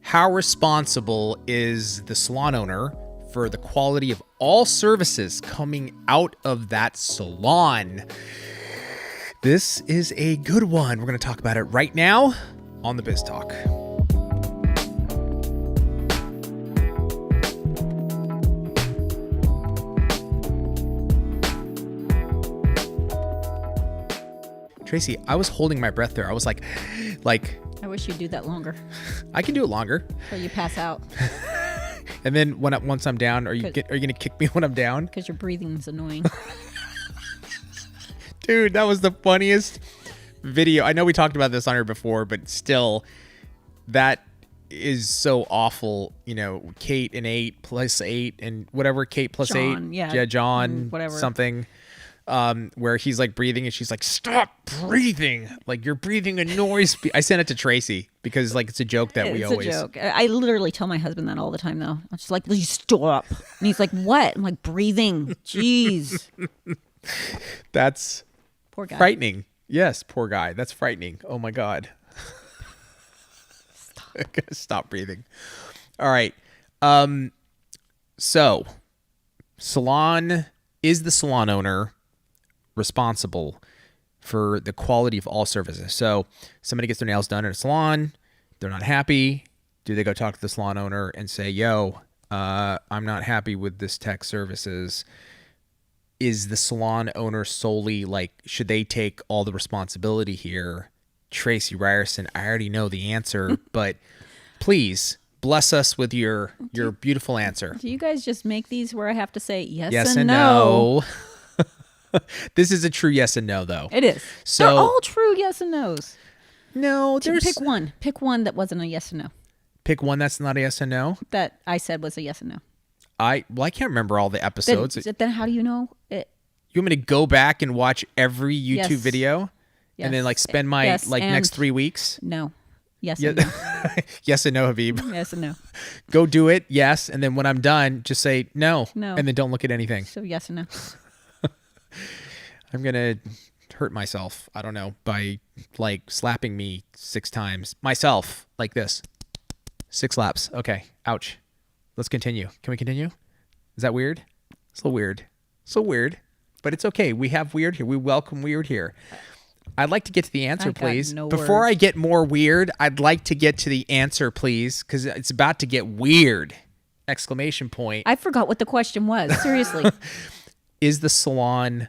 How responsible is the salon owner for the quality of all services coming out of that salon? This is a good one. We're going to talk about it right now on the Biz Talk. Tracy, I was holding my breath there. I was like, I wish you'd do that longer. I can do it longer. So you pass out. And then once I'm down, are you going to kick me when I'm down? Because your breathing's annoying. Dude, that was the funniest video. I know we talked about this on here before, but still, that is so awful. You know, Kate and 8 plus 8 and whatever, Kate plus John, 8. yeah. John, whatever. Something. Where he's like breathing and she's like, stop breathing. Like, you're breathing annoys me. I sent it to Tracy because like it's a joke that we always. It's a joke. I literally tell my husband that all the time though. I'm just like, please stop. And he's like, what? I'm like, breathing. Jeez. That's poor guy. Frightening. Yes, poor guy. That's frightening. Oh my God. Stop breathing. All right. So is the salon owner responsible for the quality of all services? So somebody gets their nails done at a salon, they're not happy. Do they go talk to the salon owner and say, yo, I'm not happy with this tech services? Is the salon owner solely like, should they take all the responsibility here? Tracy Ryerson, I already know the answer, but please bless us with your beautiful answer. Do you guys just make these where I have to say yes and no? This is a true yes and no, though. It is. So, they're all true yes and no's. No, there's... Pick one. Pick one that wasn't a yes and no. Pick one that's not a yes and no? That I said was a yes and no. I can't remember all the episodes. Then how do you know it? You want me to go back and watch every YouTube video? Yes. And then like spend my next 3 weeks? No. Yes and no. Yes and no, Habib. Yes and no. Go do it, yes. And then when I'm done, just say no. No. And then don't look at anything. So yes and no. I'm going to hurt myself, I don't know, by like slapping me 6 times. Myself, like this. 6 slaps. Okay. Ouch. Let's continue. Can we continue? Is that weird? It's a little weird. So weird. But it's okay. We have weird here. We welcome weird here. I'd like to get to the answer, please. Before I get more weird, I'd like to get to the answer, please, because it's about to get weird! Exclamation point. I forgot what the question was. Seriously. Is the salon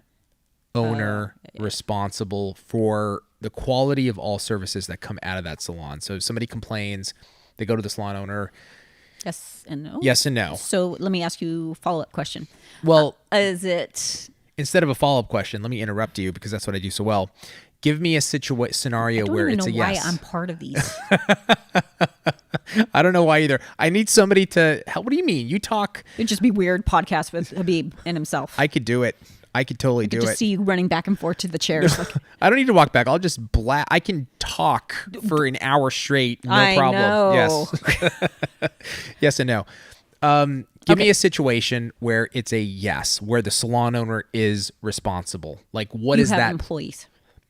owner responsible for the quality of all services that come out of that salon? So if somebody complains, they go to the salon owner. Yes and no? Yes and no. So let me ask you a follow-up question. Well, is it... Instead of a follow-up question, let me interrupt you because that's what I do so well. Give me a scenario where it's a yes. I don't know why I'm part of these. I don't know why either. I need somebody to help. What do you mean? You talk. It'd just be weird podcast with Habib and himself. I could do it. I could totally do it. Just see you running back and forth to the chairs. Like, I don't need to walk back. I'll just I can talk for an hour straight. No problem. Know. Yes. Yes and no. Give me a situation where it's a yes, where the salon owner is responsible. Like, what is that? Employees.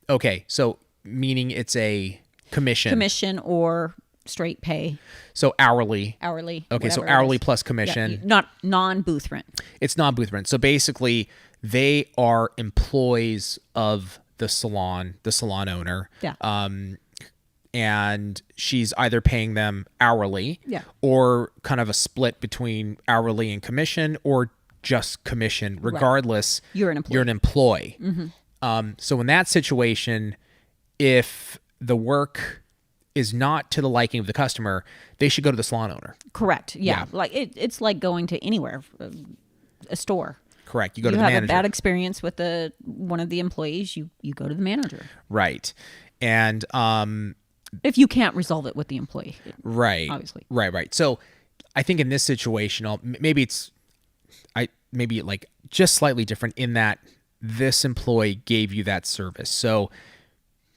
Okay, so meaning it's a commission. Commission or straight pay. So hourly. Okay, so hourly plus commission. Yeah, not non-booth rent. It's non-booth rent. So basically, they are employees of the salon owner. Yeah. And she's either paying them hourly, or kind of a split between hourly and commission, or just commission. Regardless, right. You're an employee. Mm-hmm. So in that situation, if the work is not to the liking of the customer, they should go to the salon owner. Correct. Yeah. Like it's like going to anywhere, a store. Correct. You go to the manager. You have a bad experience with one of the employees, you go to the manager. Right. And if you can't resolve it with the employee. Right. Obviously. Right. So I think in this situation, maybe like just slightly different in that this employee gave you that service. So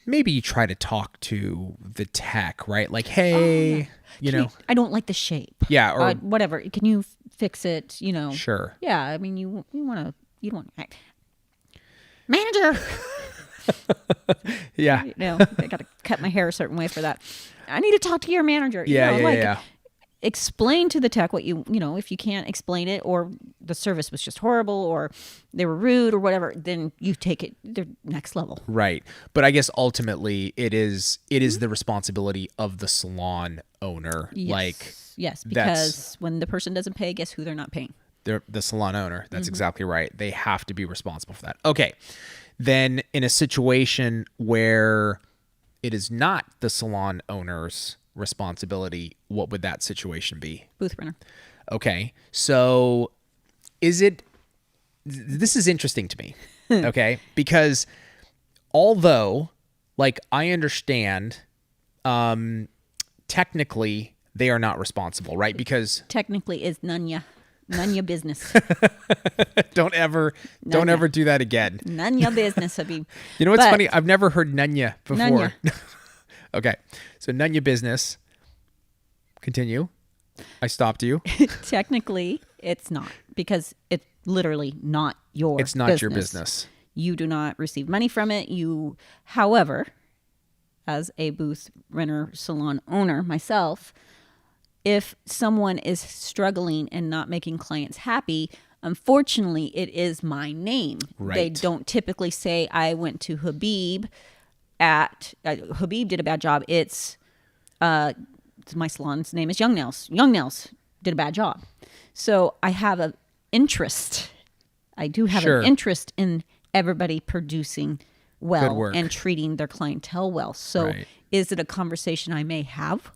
maybe you try to talk to the tech, right? Like, hey, I don't like the shape. Yeah. Or whatever. Can you fix it? Sure. Yeah. I mean, you don't want to manager. Yeah. I got to cut my hair a certain way for that. I need to talk to your manager. Yeah. explain to the tech what you know, if you can't explain it, or the service was just horrible, or they were rude or whatever, then you take it the next level. Right. But I guess ultimately it is the responsibility of the salon owner. Yes, because when the person doesn't pay, guess who they're not paying? They're the salon owner. That's exactly right. They have to be responsible for that. Okay. Then in a situation where it is not the salon owner's responsibility, what would that situation be? Booth renter. Okay. So this is interesting to me. Okay. Because although, like, I understand, technically they are not responsible, right? Because Technically is none your business. don't ever do that again. None your business, Habib. You know what's funny? I've never heard nunya before. Nunya. Okay. So nunya business. Continue. I stopped you. Technically, it's not, because it's literally not your business. It's not your business. You do not receive money from it. However, as a booth renter salon owner myself, if someone is struggling and not making clients happy, unfortunately, it is my name. Right. They don't typically say, I went to Habib Habib did a bad job. It's my salon's name is Young Nails. Young Nails did a bad job. So I have an interest. I do have Sure. an interest in everybody producing Good well work. and treating their clientele well. So Right. is it a conversation I may have?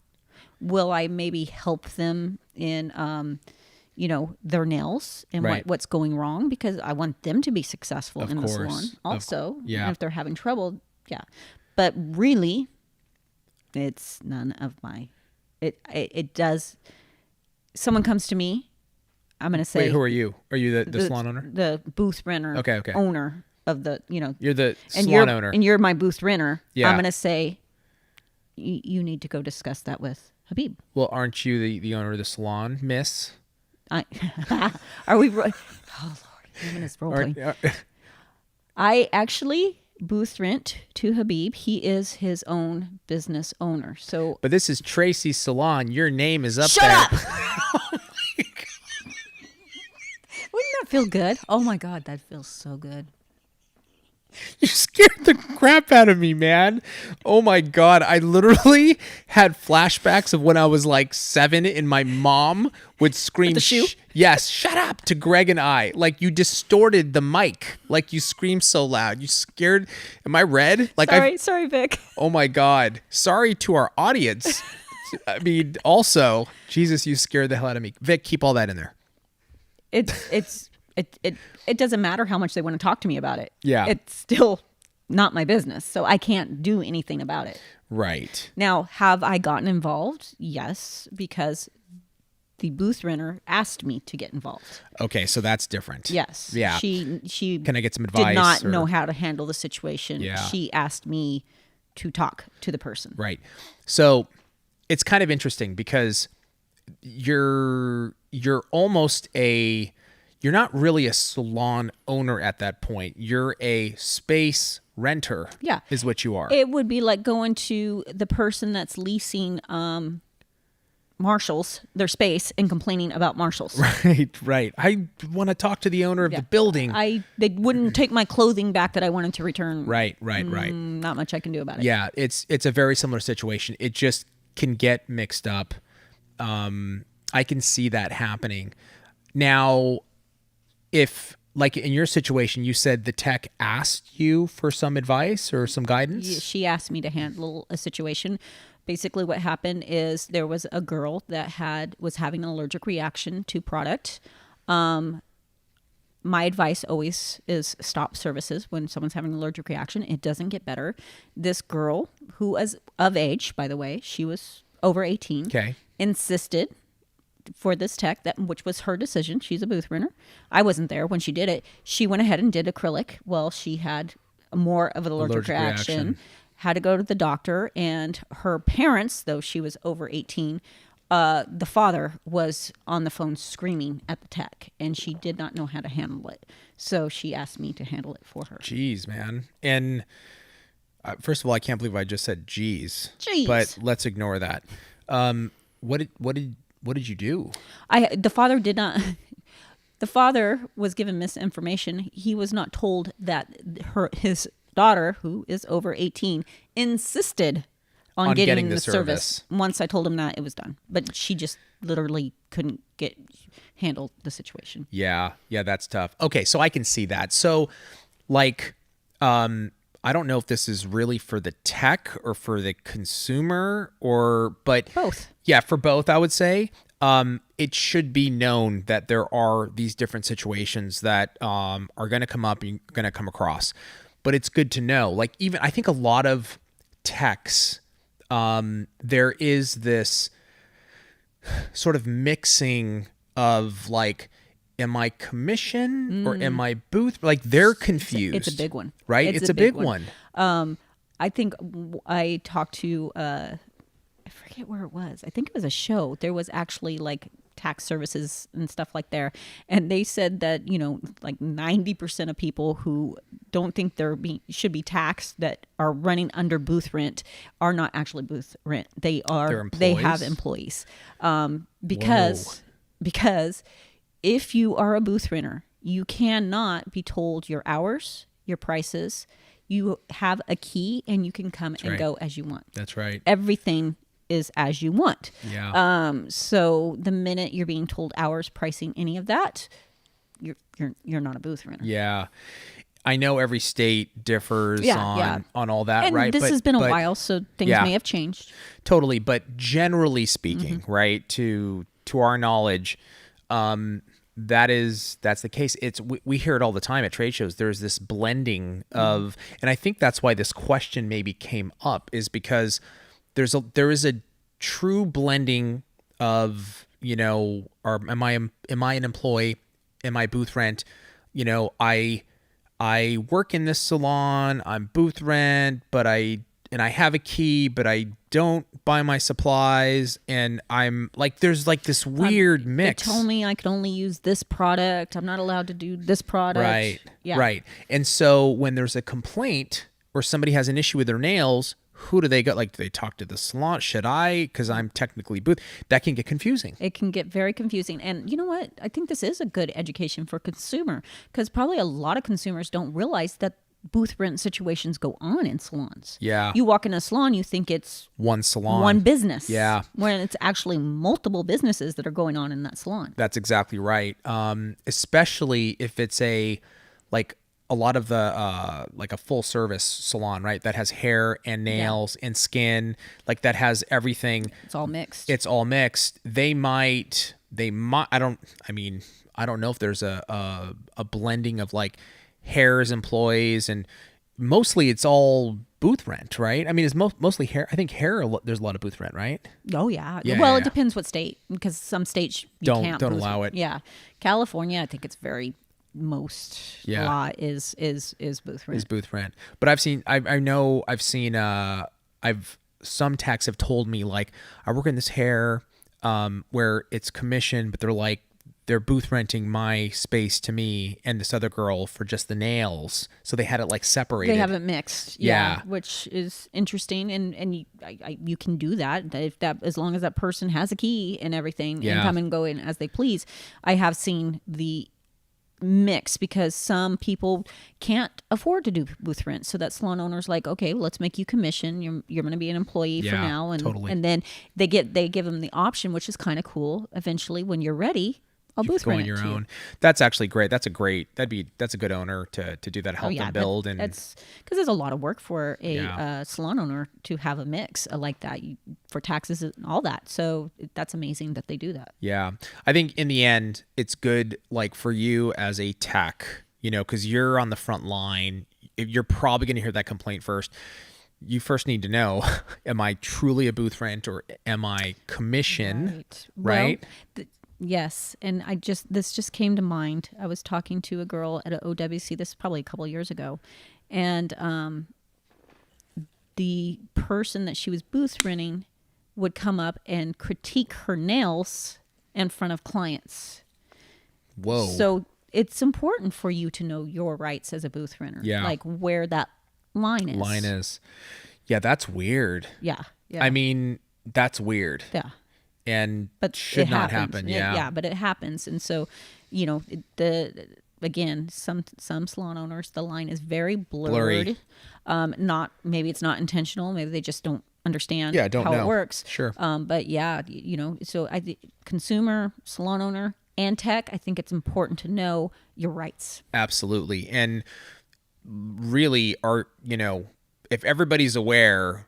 Will I maybe help them in, their nails and Right. what's going wrong? Because I want them to be successful Of in the course. salon also. Yeah. And if they're having trouble, yeah. But really, it's none of my, it does. Someone comes to me, I'm going to say. Wait, who are you? Are you the salon owner? The booth renter Okay. owner of the, You're the and salon owner. And you're my booth renter. Yeah. I'm going to say, you need to go discuss that with Habib. Well, aren't you the owner of the salon, miss? Are we? Oh Lord, even this role playing. I actually booth rent to Habib. He is his own business owner. So, But this is Tracey's salon. Your name is up shut there. up. Wouldn't that feel good? Oh my God, that feels so good. You scared the crap out of me, man. Oh my God. I literally had flashbacks of when I was like 7 and my mom would scream, the shoe? Yes, shut up to Greg and I. Like, you distorted the mic. Like, you screamed so loud. You scared. Am I red? Like, Sorry, Vic. oh my God. Sorry to our audience. I mean, also, Jesus, you scared the hell out of me. Vic, keep all that in there. It doesn't matter how much they want to talk to me about it. Yeah. It's still not my business. So I can't do anything about it. Right. Now, have I gotten involved? Yes, because the booth renter asked me to get involved. Okay, so that's different. Yes. Yeah. She Can I get some advice? did not or- know how to handle the situation. Yeah. She asked me to talk to the person. Right. So it's kind of interesting because you're not really a salon owner at that point. You're a space renter. Yeah. Is what you are. It would be like going to the person that's leasing Marshalls, their space, and complaining about Marshalls. Right. I want to talk to the owner of Yeah. the building. They wouldn't take my clothing back that I wanted to return. Right. Not much I can do about it. Yeah, it's a very similar situation. It just can get mixed up. I can see that happening. Now, if, like in your situation, you said the tech asked you for some advice or some guidance? She asked me to handle a situation. Basically what happened is there was a girl that was having an allergic reaction to product. My advice always is stop services when someone's having an allergic reaction. It doesn't get better. This girl, who was of age, by the way, she was over 18, Okay. insisted for this tech, which was her decision. She's a booth renter. I wasn't there when she did it. She went ahead and did acrylic. Well, she had more of an allergic reaction. Had to go to the doctor, and her parents, though she was over 18, the father was on the phone screaming at the tech, and she did not know how to handle it. So she asked me to handle it for her. Jeez, man. And first of all, I can't believe I just said jeez. Jeez. But let's ignore that. What What did you do? The father did not. The father was given misinformation. He was not told that his daughter, who is over 18, insisted on getting the service. Once I told him that, it was done. But she just literally couldn't handle the situation. Yeah, that's tough. Okay, so I can see that. So, like, I don't know if this is really for the tech or for the consumer, but both. Yeah, for both, I would say. It should be known that there are these different situations that are going to come up and you're going to come across. But it's good to know. Like, even I think a lot of techs, there is this sort of mixing of like, am I commission or am I booth? Like, they're confused. It's a big one. Right? It's a big one. I think I talked to, I forget where it was. I think it was a show. There was actually like tax services and stuff like there. And they said that, like 90% of people who don't think should be taxed that are running under booth rent are not actually booth rent. They have employees. Because if you are a booth renter, you cannot be told your hours, your prices. You have a key and you can come and go as you want. That's right. Everything is as you want. Yeah. So the minute you're being told hours, pricing, any of that, you're not a booth renter. Yeah. I know every state differs on all that, and right? This has been a while, so things may have changed. Totally. But generally speaking, right, to our knowledge, that's the case. We hear it all the time at trade shows. There's this blending of, and I think that's why this question maybe came up, is because there is a true blending of, am I an employee? Am I booth rent? I work in this salon, I'm booth rent, but I have a key, but I don't buy my supplies, and I'm like, there's like this weird mix. They told me I could only use this product. I'm not allowed to do this product. Right. Yeah. Right. And so when there's a complaint or somebody has an issue with their nails, who do they go? Like, do they talk to the salon? Should I? Because I'm technically booth. That can get confusing. It can get very confusing. And you know what? I think this is a good education for consumer, because probably a lot of consumers don't realize that booth rent situations go on in salons. Yeah. You walk in a salon, you think it's one salon, one business. Yeah. When it's actually multiple businesses that are going on in that salon. That's exactly right. Especially if it's a lot of the like a full service salon, right? That has hair and nails and skin, like that has everything. It's all mixed. They might. I don't know if there's a blending of like hair's employees, and mostly it's all booth rent, right? I mean, it's mostly hair. I think hair, there's a lot of booth rent, right? Oh yeah. Well, it depends what state, because some states you can't don't allow it. Yeah, California, I think it's very. Most law is booth rent. Is booth rent. But I've seen some techs have told me, like, I work in this hair where it's commission, but they're booth renting my space to me and this other girl for just the nails. So they had it like separated. They have it mixed. Yeah. Which is interesting, and you can do that as long as that person has a key and everything and come and go in as they please. I have seen the mix, because some people can't afford to do booth rent, so that salon owner's like, okay, let's make you commission, you're going to be an employee for now, and totally. And then they give them the option, which is kind of cool. Eventually, when you're ready, I'll booth rent on your it own. That's actually great. That's a good owner to do that, help them build. And that's because there's a lot of work for a salon owner to have a mix like that for taxes and all that. So that's amazing that they do that. Yeah. I think in the end, it's good, like, for you as a tech, because you're on the front line. You're probably going to hear that complaint first. You first need to know, am I truly a booth rent or am I commission? Right? Well, yes, and this just came to mind. I was talking to a girl at an OWC. This is probably a couple of years ago, and the person that she was booth renting would come up and critique her nails in front of clients. Whoa! So it's important for you to know your rights as a booth renter, like where that line is. Yeah, that's weird. Yeah. I mean, that's weird. Yeah. and but should it not happens. happen. Yeah. But it happens. And so, again, some salon owners, the line is very blurred. Maybe it's not intentional. Maybe they just don't understand how it works. Sure. But yeah, so consumer, salon owner, and tech, I think it's important to know your rights. Absolutely. And really if everybody's aware,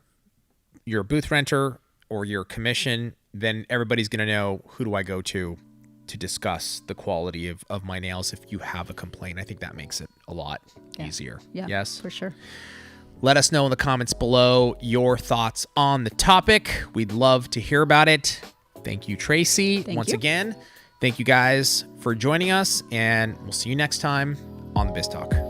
you're a booth renter or you're a commission, then everybody's going to know, who do I go to discuss the quality of my nails if you have a complaint. I think that makes it a lot easier. Yeah, yes, for sure. Let us know in the comments below your thoughts on the topic. We'd love to hear about it. Thank you, Tracey. Once again, thank you guys for joining us, and we'll see you next time on the Biz Talk.